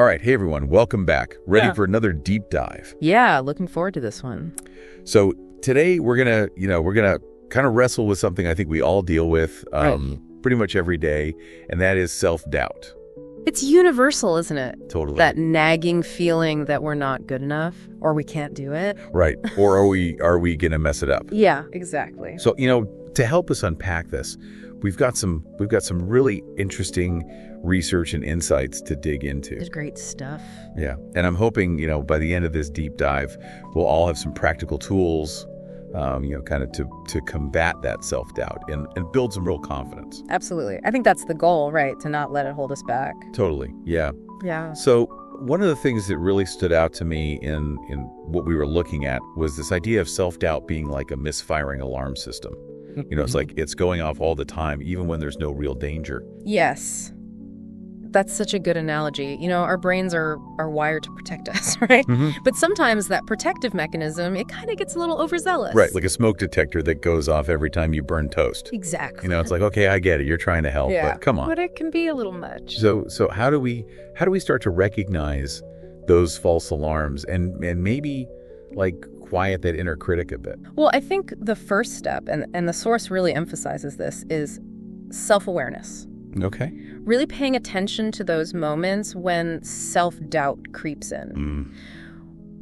All right. Hey, everyone. Welcome back. Ready Yeah. for another deep dive. Yeah, looking forward to this one. So today we're going to kind of wrestle with something I think we all deal with pretty much every day, and that is self-doubt. It's universal, isn't it? Totally. That nagging feeling that we're not good enough or we can't do it. Right. Or are we going to mess it up? Yeah, exactly. So, to help us unpack this, we've got some really interesting research and insights to dig into. There's great stuff. Yeah. And I'm hoping, by the end of this deep dive, we'll all have some practical tools, kind of to combat that self-doubt and build some real confidence. Absolutely. I think that's the goal, right? To not let it hold us back. Totally. Yeah. Yeah. So one of the things that really stood out to me in what we were looking at was this idea of self-doubt being like a misfiring alarm system. It's like it's going off all the time, even when there's no real danger. Yes. That's such a good analogy. Our brains are wired to protect us, right? Mm-hmm. But sometimes that protective mechanism, it kind of gets a little overzealous. Right, like a smoke detector that goes off every time you burn toast. Exactly. It's like, okay, I get it. You're trying to help, Yeah. but come on. But it can be a little much. So how do we start to recognize those false alarms and maybe like quiet that inner critic a bit? Well, I think the first step, and the source really emphasizes this, is self-awareness. Okay. Really paying attention to those moments when self-doubt creeps in.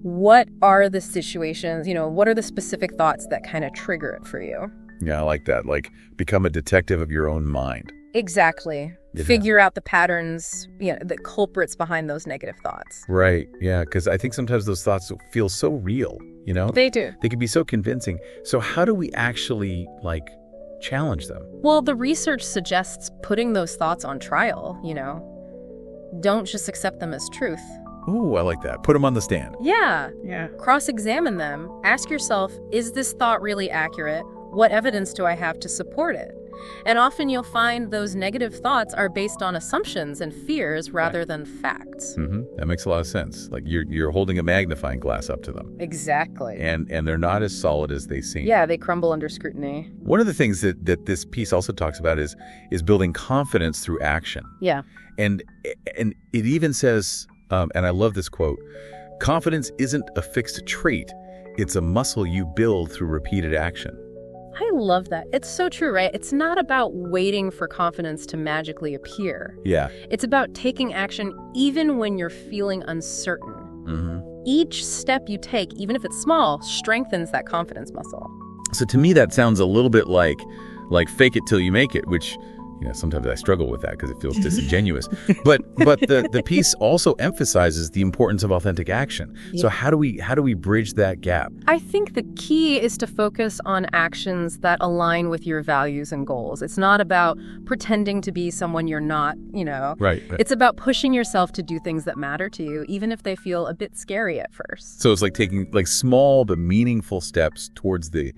What are the situations, what are the specific thoughts that kind of trigger it for you? Yeah, I like that. Like become a detective of your own mind. Exactly. Yeah. Figure out the patterns, the culprits behind those negative thoughts. Right. Yeah, because I think sometimes those thoughts feel so real, They do. They can be so convincing. So how do we actually challenge them? Well, the research suggests putting those thoughts on trial, Don't just accept them as truth. Ooh, I like that. Put them on the stand. Yeah. Yeah. Cross-examine them. Ask yourself, is this thought really accurate? What evidence do I have to support it? And often you'll find those negative thoughts are based on assumptions and fears rather than facts. Mm-hmm. That makes a lot of sense. Like you're holding a magnifying glass up to them. Exactly. And they're not as solid as they seem. Yeah, they crumble under scrutiny. One of the things that this piece also talks about is building confidence through action. Yeah. And it even says, and I love this quote, confidence isn't a fixed trait. It's a muscle you build through repeated action. I love that. It's so true, right? It's not about waiting for confidence to magically appear. Yeah. It's about taking action even when you're feeling uncertain. Mm-hmm. Each step you take, even if it's small, strengthens that confidence muscle. So to me, that sounds a little bit like fake it till you make it, which sometimes I struggle with that because it feels disingenuous. But the piece also emphasizes the importance of authentic action. Yeah. So how do we bridge that gap? I think the key is to focus on actions that align with your values and goals. It's not about pretending to be someone you're not, Right. It's about pushing yourself to do things that matter to you, even if they feel a bit scary at first. So it's like taking small but meaningful steps towards the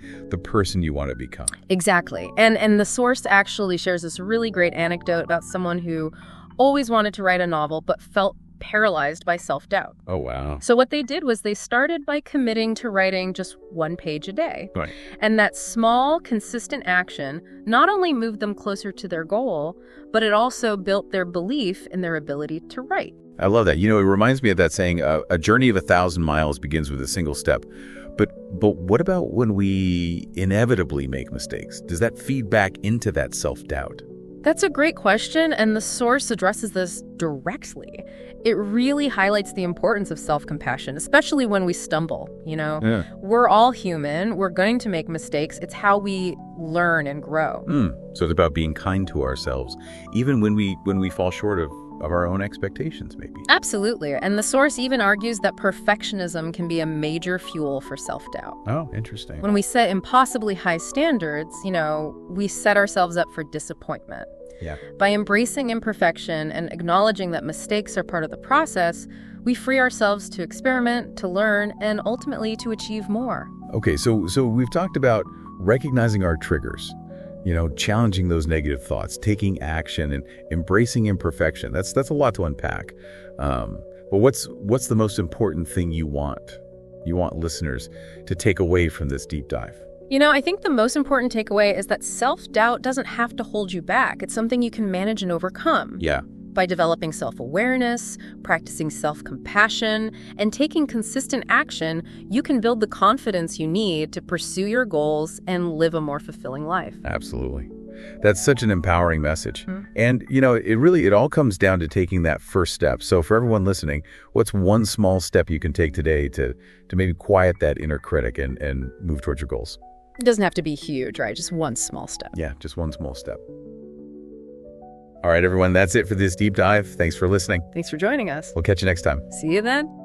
person you want to become. Exactly. And the source actually shares this really great anecdote about someone who always wanted to write a novel but felt paralyzed by self-doubt. Oh, wow. So what they did was they started by committing to writing just 1 page a day. Right. And that small, consistent action not only moved them closer to their goal, but it also built their belief in their ability to write. I love that. It reminds me of that saying, a journey of 1,000 miles begins with a single step. But what about when we inevitably make mistakes? Does that feed back into that self-doubt? That's a great question, and the source addresses this directly. It really highlights the importance of self-compassion, especially when we stumble, Yeah. We're all human. We're going to make mistakes. It's how we learn and grow. So it's about being kind to ourselves, even when we fall short of our own expectations, maybe. Absolutely. And the source even argues that perfectionism can be a major fuel for self-doubt. Oh, interesting. When we set impossibly high standards, we set ourselves up for disappointment. Yeah. By embracing imperfection and acknowledging that mistakes are part of the process, we free ourselves to experiment, to learn, and ultimately to achieve more. Okay, so we've talked about recognizing our triggers, challenging those negative thoughts, taking action, and embracing imperfection. That's a lot to unpack. But what's the most important thing you want listeners to take away from this deep dive? I think the most important takeaway is that self-doubt doesn't have to hold you back. It's something you can manage and overcome. Yeah. By developing self-awareness, practicing self-compassion, and taking consistent action, you can build the confidence you need to pursue your goals and live a more fulfilling life. Absolutely. That's such an empowering message. And, it all comes down to taking that first step. So for everyone listening, what's one small step you can take today to maybe quiet that inner critic and move towards your goals? It doesn't have to be huge, right? Just one small step. Yeah, just one small step. All right, everyone, that's it for this deep dive. Thanks for listening. Thanks for joining us. We'll catch you next time. See you then.